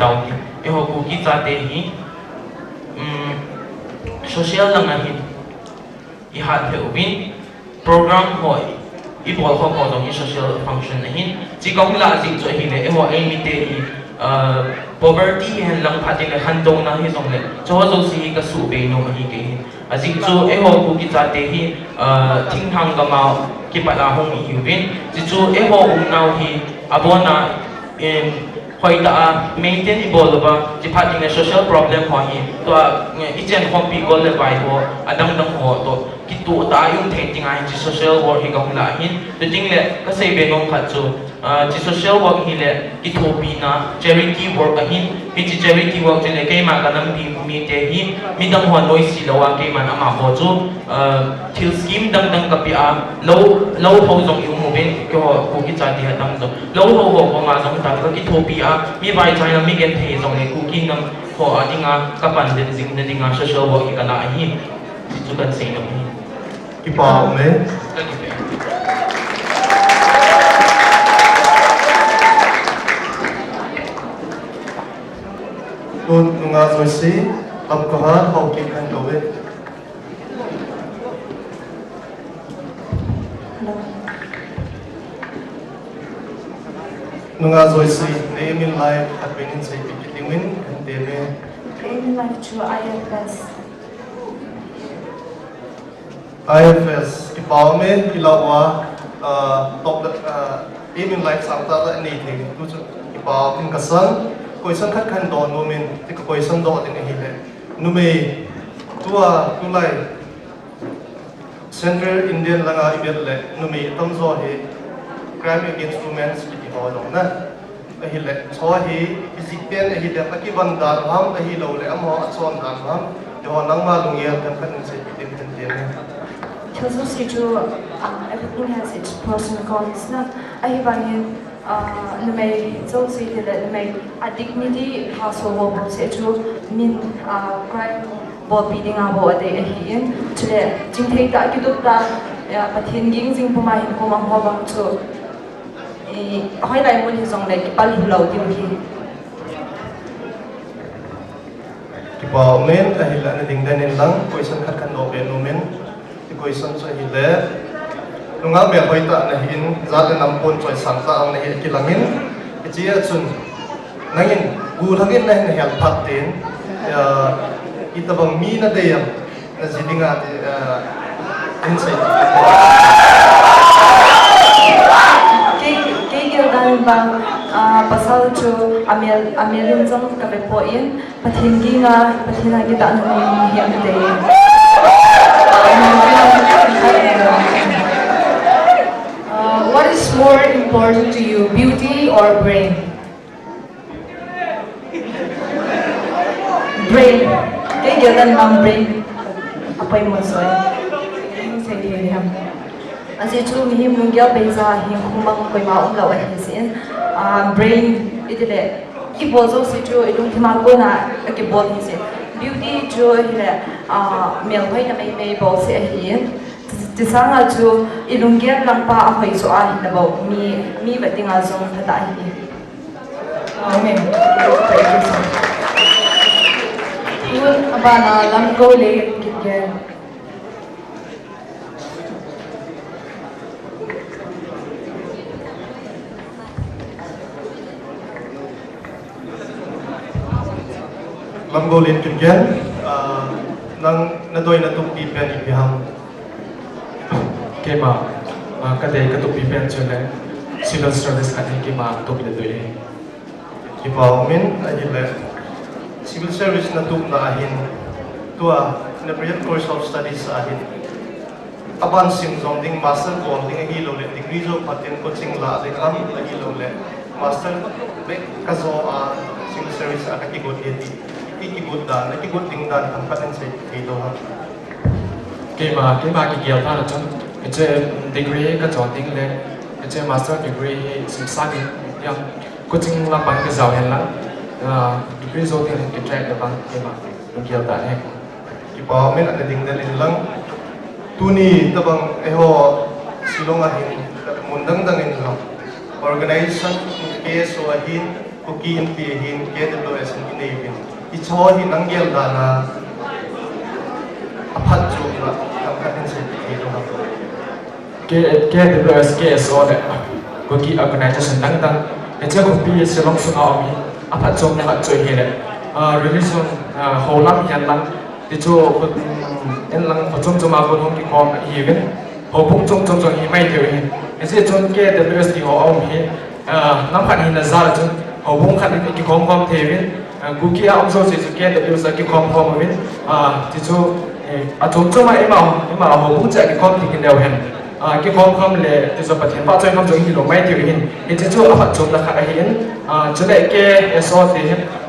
tàu thì họ cũng kỹ ra thế hi social lang na hin i hat he ubin program hoi i bol ho ko dong i social function na hin chi kong la ji cho hi le ho ai mi te hi poverty hen lang phatin le han dong na hi song le cho zo si ka su be no hi ke hin a ji chu ho ku ki cha te hi thing hang ka ma ki pa la hong hi ubin ji chu ho nau hi abona in hoi ta maintain ibol ba ji phatin le social problem ho hi to ichen hom pi gol le bai ho adang dang ho to ki tu ta yung the ting ai ji social work hi gong la hin to ting le ka sei be ngong khat chu ji social work hi le ki tho pi na charity work a hin hi ji charity work je le ke ma ka nam pi mi te hi mi dam ho noi si lo wa ke man ama ho chu thil scheme dang dang ka pi a lo ho jong yu mo ben ko ko ki cha ti ha dang jong lo ho ko ma jong ta ka ki tho pi a mi bai chai na mi gen the jong le ku ki nam ho a dinga ka pan den jing na dinga social work ka la hi ji chu kan sei no hi ki pa me un nga zoi si ab ko ha ho ki kan do we nga zoi si name in life at benin say ki win kan de me in life to IFS ki pa me ki la wa top aim in life sang ta da ni the tu chu ki pa kin ka san question khat khan do no min ti ko question do tin hi le nu me tua tu lai Central Indian langa ibel le nu me tam zo he crime against women ki ho lo na hi le cho hi physic pen hi le aki ban dar ham hi lo le am ho achon dan ham jo nang ma lung ye kan kan se pi tin tin ne everything has its pros and cons na ai bangin numai zo si le numai a dignity haso wo se chu min crime bo beating abo ade hi chule jingthei ta ki duk ta pathin ging jing puma hin ko mang ho bang chu hoi lai mun hi zong le ki pal hi lo ti hi ki pa men a hi la na ding dan in lang question khat khan do be no men ti question so hi le lunga me hoi ta na hin za le nam pon choi sang ta ang na hi ki langin ki chi a chun nangin gu thangin na hin hel phat tin itabang mi na de yam na jidinga ti insight dan bang pasal chu amelin jong ka be po in pathin gi nga pathina gi dan ni hiam de What is more important to you, beauty or brain? Brain cái dan bang brain apai mo soy Say it him. asi chu mi him ngia beza hi humang koi ma ong lawa hi sin brain idile ki bozo si chu idung thima ko na ki bol hi sin beauty chu hi mel hoi na mai bo se hi tisanga chu idung ger lang pa a hoi so a hi na bo mi batinga zong thata hi Amen. Yun abana lam go le kitgen. lam go len kin gen nang na doi na tuk pi pen i ham ke ma ka dei ka tu pi pen chule civil service ka ke ma tu le doi ki pa min a hi le civil service na tuk na ahin tua na pre course of studies ahin aban sim zong ding master ko ding hi lo le degree zo paten coaching la de kham la hi lo le master be ka zo a civil service a ka ki go ki good da na ki good ding da tham paten se ki do ha ke ma ki kiel ta chon ke che degree ka chon ding le ke che master degree sim sa ni yang coaching la ban ke zao hen la degree zo ding ke track da ban ke ma kiel ta he ki pa men a ding da in lang tu ni tabang ho silong a hin mundang dang in lang organization ke so a hin cookie in hin KWS in inevin ichaw hin anggel dana apat chu na kamkatin se ito na KWS KSO le Gogi organization dang ece ko pi silong sunga omi apa chom na choi hele religion holam yan lang ti chu en lang ko chom choma ko hong ki kom even ho bung chom chom chom hi mai theu hin ece chon KWS ti ho om hi nam khan hin na za chon ho bung khan ki kom kom thevin Gogi a om so se chu KWS ki kom kom win ti chu a chom choma ema ho bung cha ki kom ti kin deu hen cái com lệ từ giờ bắt hiện bao nhiêu năm rồi hiểu mấy điều hình hiện tại chỗ áp dụng là khá hiện chỗ này cái SO thì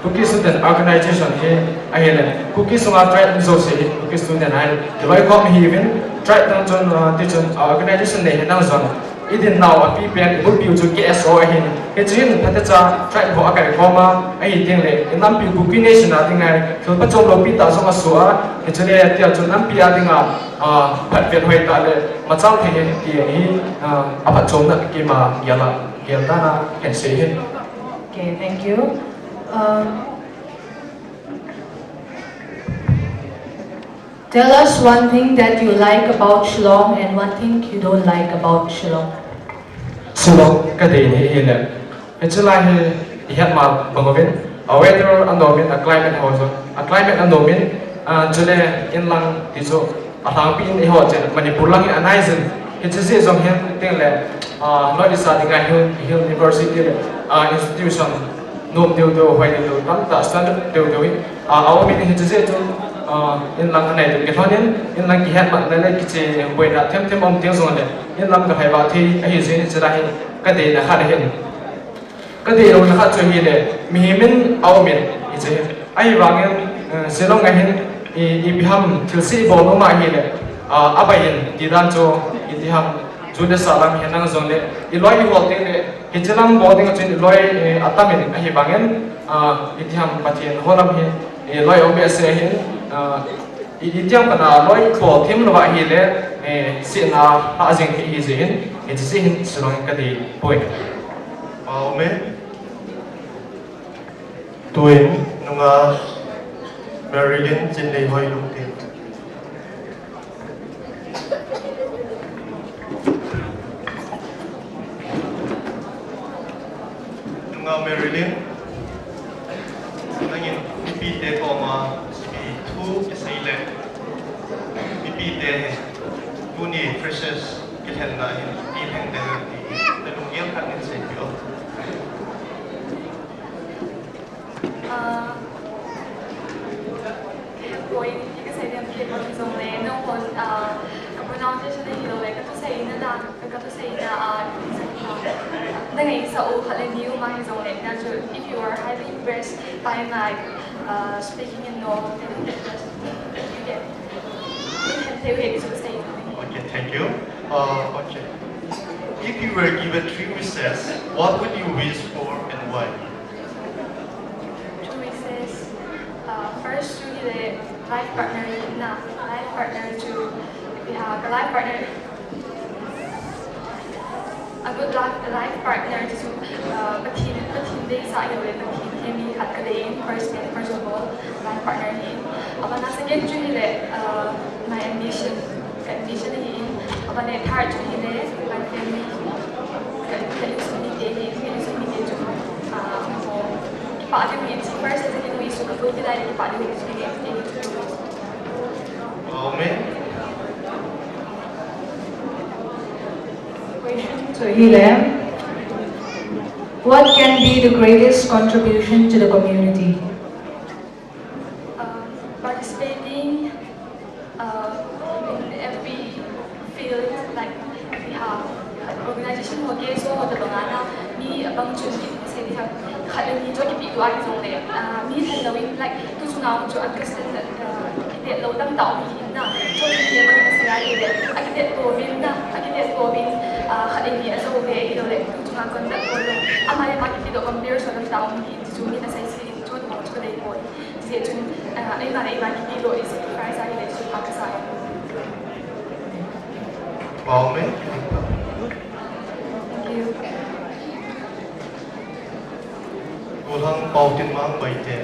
cookie student organization thì anh hiện là cookie số trade rồi thì cookie student này thì vậy com hiện trade đang trong tiêu chuẩn organization này đang dần idin nào ở PPN cũng biểu cho cái SO hiện cái chuyện thật ra trade của cái com anh hiện tiếng lệ năm biểu cookie nation là tiếng này thì bắt trong lobby tạo ra một số cái chỗ này tiêu chuẩn năm biểu tiếng nào phát triển hơi ta lệ mà trong thì apa chom na ki ma yala yalda na can say it. Okay, thank you. Tell us one thing that you like about Shillong and one thing you don't like about Shillong. Shillong cái gì này hiện là cái chỗ này hiện mà bằng cái weather anomin a climate house a climate anomin chỗ này in lang thì chỗ lang pin này họ chỉ Manipur lang in anaizen cái chỗ gì giống hiện tiếng là nói đi xa thì ngay Hill University là institution nôm đều hoài đều lắm ta standard đều áo mình hiện chỗ gì chỗ in lang này thì cái thôi nên in lang kỳ hạn bạn này cái gì quên là thêm ông tiếng rồi này in lang cái phải vào thì cái gì sẽ ra cái gì là khác hiện cái gì rồi là khác cho hiện này mình áo mình cái gì ai vàng hiện sẽ long ngày hiện ibiham tilsi bono ma hiện này abayin di dan cho ibiham Jude salam hiện đang dùng đấy, iloi hot tiếng đấy, cái chế lăng bò tiếng trên iloi atamin ahi bangen, ibiham patien holam hiện, iloi OBS hiện, ibiham kana loi bò thêm lo vậy hiện đấy, xin na azing cái gì hiện, cái gì hiện sử cái gì bồi. me tuin nunga Marilyn trên đây hơi lung tin. Marilyn, nangin pipite ko ma tu isaile pipite tuni precious kilhen na hin ilheng de de lungyam kan in sepio Boy, cái xây dựng kia mà dùng lên nó còn cái pronunciation này hiểu lấy cái tôi xây nó là cái tôi xây là the ngày sau khá là nhiều mà dùng lên là if you are highly impressed by my speaking in North then you get theo hiện sự xây. Okay, thank you. Okay. If you were given 3 wishes, what would you wish for and why? 2 wishes. First, to be the life partner to a life partner. A good life partner to but they say that he had first of all life partner in. But na second to my ambition in. But the third to my family. That is me to Ipadu is first and second wish to go to that Ipadu is Amen. Question to Hilem. What can be the greatest contribution to the community? Participating in every field, like we have organization ho ke so the bangana ni abang chuni se ni have khalani jo ki pi wa ki zong le mi than knowing like to now to understand that it lo dam dao mi na so ni ma na sa ya le akite to bin na akite to bin khalani aso ve ilo le to na kon da ko lo amare ma ki do compare so dam dao mi to mi na sai si to mo to le ko je chun ai ma ki lo is price ai le to pa ka sa Amen. tin mang bai te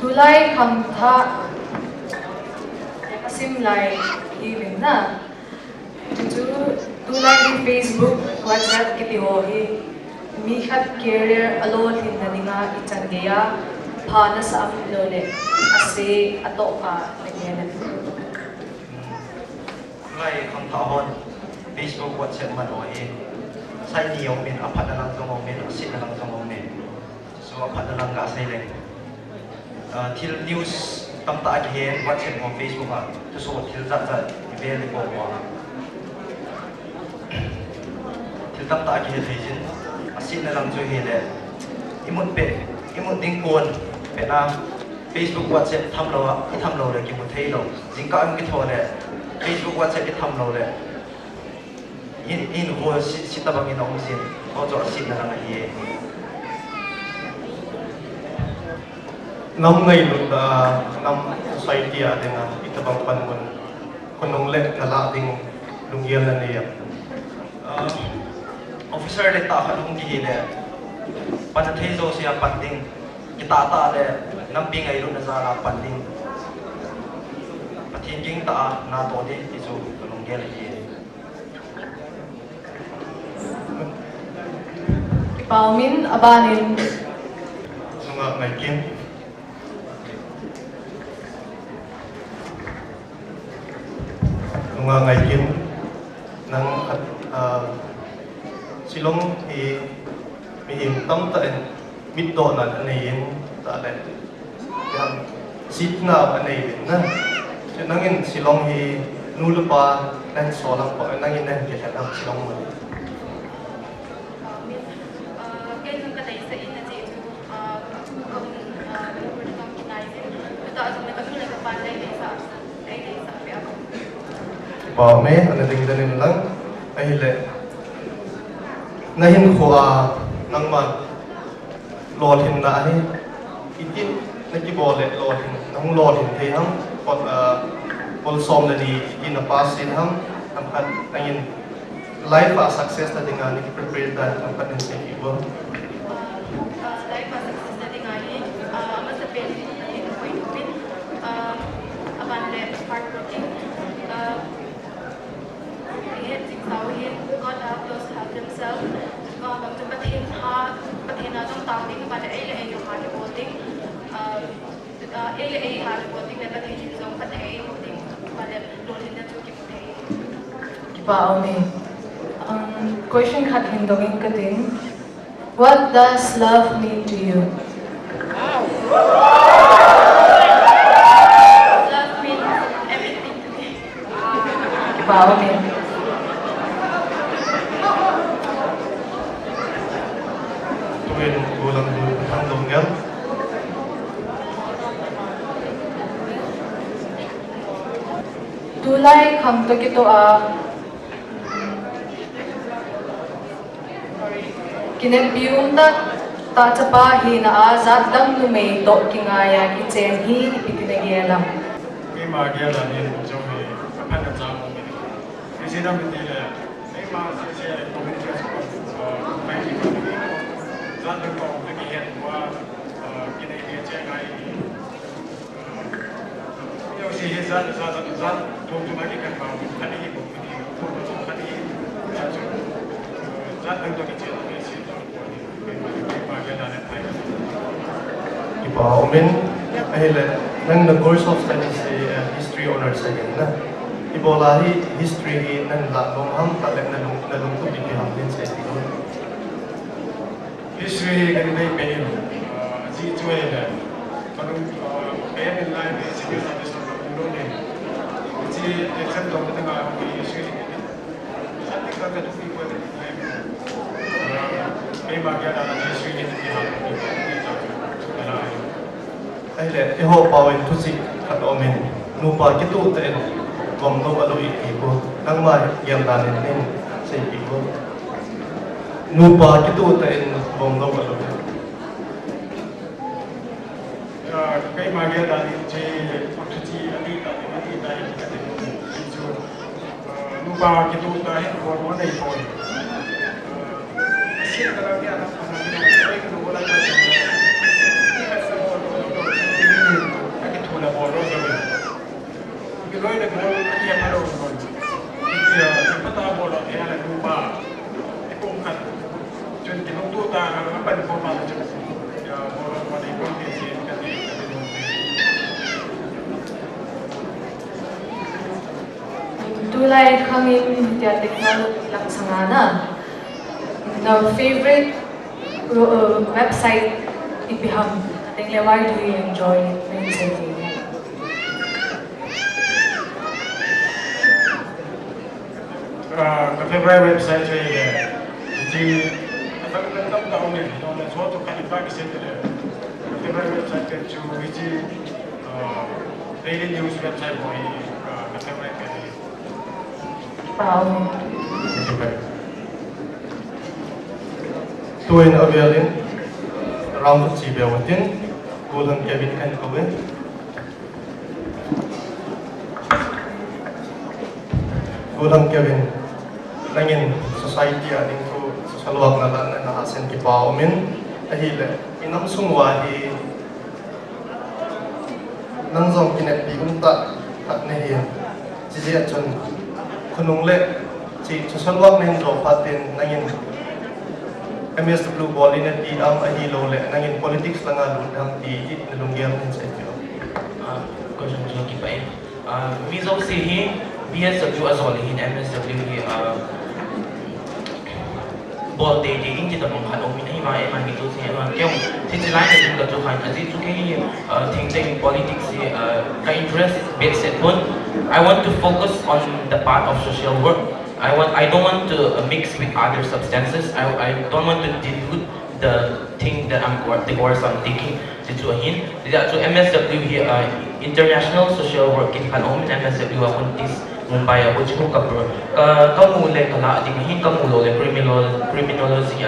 Tulay kamtha asim lai hilin na. Tutu tulay di Facebook, WhatsApp kiti hohi. Mihat career alot hin na ninga itanggeya phana sa amlole ase ato ka nagyan. ngay không thọ hôn Facebook WhatsApp mà nói sai nhiều mình áp đặt năng trong ông mình xin năng trong ông mình so áp đặt năng cả sai lên till news tâm tại cái WhatsApp hoặc Facebook à tôi số till rất rất về lịch bộ till tâm tại cái thì xin xin năng cho hiện đấy imut tiếng cuốn Việt Nam Facebook WhatsApp thăm lâu để kiếm một thấy đâu chính các em cái thôi này Facebook WhatsApp cái thăm lâu đấy in hồ xin ta bằng in ông xin họ cho xin là gì năm ngày lúc năm society à dengan kita bang panun konong lek kala ding lungian na niya officer le ta khan hung gi le pan thei zo sia panding kita ta le nam pi ngai lu na za la panding pathin king ta na to de ti zo konong ge le ye Paumin abanin sunga ngai kin ngày kim nang silong hi mi him tam ta mid do na nei ta le yang sit na anei na nangin silong hi nulupa nan so lang pa nangin nan ke ta silong mo bảo mẹ anh định đến nên lăng ai lệ nahin khoa nang man lol hin na hi itin naki bole lol hin nang lol hin the ham pol som le di in a past in ham am kan nahin life a success ta dinga ni prepare da am kan in sei bo life a success ta dinga ni ama sa pen ni ko point aban le hard working God help those who help themselves. God help them, but he na trong tao tiếng bạn ấy là anh học được voting, ấy là anh học được voting nên là thì chúng tôi phải thấy voting và là luôn lên đến chỗ chúng thấy. Wow, me. Question had him doing katin. What does love mean to you? Love means everything to me. Wow, me. tuwin gulang dun ang dongyan Tulay kamto kito kinempiyong ta chapa hi na zat dam lumay to kingaya ki chen hi ipitinagialam. Cái mà kia là nên trong cái phát triển giao thông cái xe đâm bên đây là cái mà xe công nghệ chưa máy thì có cái rất là có cái hiện qua cái này cái xe này nhiều xe rất thông cho mấy cái căn phòng khá là nhiều cái thông cho khá là nhiều rất là nhiều cái chuyện cái xe cái mà kia là nên phải iba omen ay le nang the course of studies history honors again na ibola hi history hi nan la long ham ta le na lung tu di ham din sa ito history cái này về gì chơi là còn bé bên lại thì sẽ biết là sao cũng đúng này chỉ để xem đồng cái nào cái history rất là các cái thứ của cái mà cái là history thì học ay le iho pawin tu si kat omen nupa kitu te gom no alo ibo nang ma yam dan nen sa ibo nupa kitu te gom no alo cái mà cái đại chế phát triển đi đại ví dụ lúc ba cái tụ đại còn có này thôi xin cái là cái cái đồ là cái thu là bỏ rồi cái lối này bỏ cái mà rồi cái bắt ta bỏ rồi cái là lúc ba cái công khẩn cho nên cái lúc tụ ta nó bắt đầu bỏ ra cho Tulay kangin dia technology lang sangana. The favorite website ibiham. Tingle why do you enjoy it? The favorite website है जी अगर तब तक उन्हें ना सोच तो खाली बाकी से तो favorite website है जो जी daily news website वो ही favorite है Tuin avialin round chi bewatin golden Kevin and Owen golden Kevin nangin society ading ko sa luwag na lan na asen ki paumin ahile inam sungwahi nang zong kinet bi unta at nehi ji chon kunung le chi sa luwag nen ro patin nangin MSW ball in di am ahilo le nangin politics lang alun ang di nalungyan sa ito question जो की पाए मिजो से ही BSW as well in MSW he ball day day in kita mong kano min hi mai mai mitu se ma kyong tin lai ne jung da jo khan aji chu ke thing thing politics se ka interest based set one I want to focus on the part of social work I don't want to mix with other substances I don't want to dilute the thing that the course I'm taking to hin to MSW here international social work in kan om MSW akon tis Mumbai ako jiho kapro kamule kala ding hin kamulo le criminology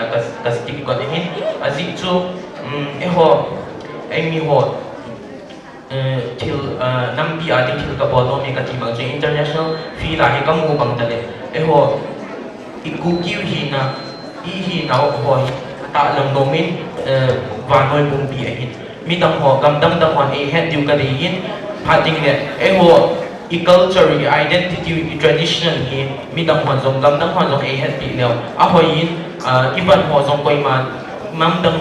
kas tik ko hin azi chu eho emi ho til nampi adi til ka bono me ka timang je international fee la he kamu bang dale eho ikukiu hina hi na ho ta lang nomin vanoi bung bi hin mi dang ho gam dang ho e het diu ka de yin phating le eho culture identity tradition hi mi dang ho zong gam dang ho zong e het bi leo a ho yin iban ho zong koi ma mam dang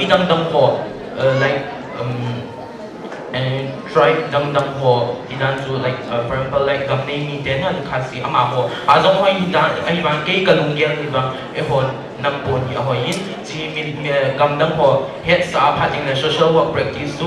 mi dang ho like and try dang ho idan to like for example like gam nei mi den han khasi ama ho a zong ho idan ai bang ke kalung gen ni bang e ho nam pon hi ho yin chi mi gam dang ho het sa phating le social work practice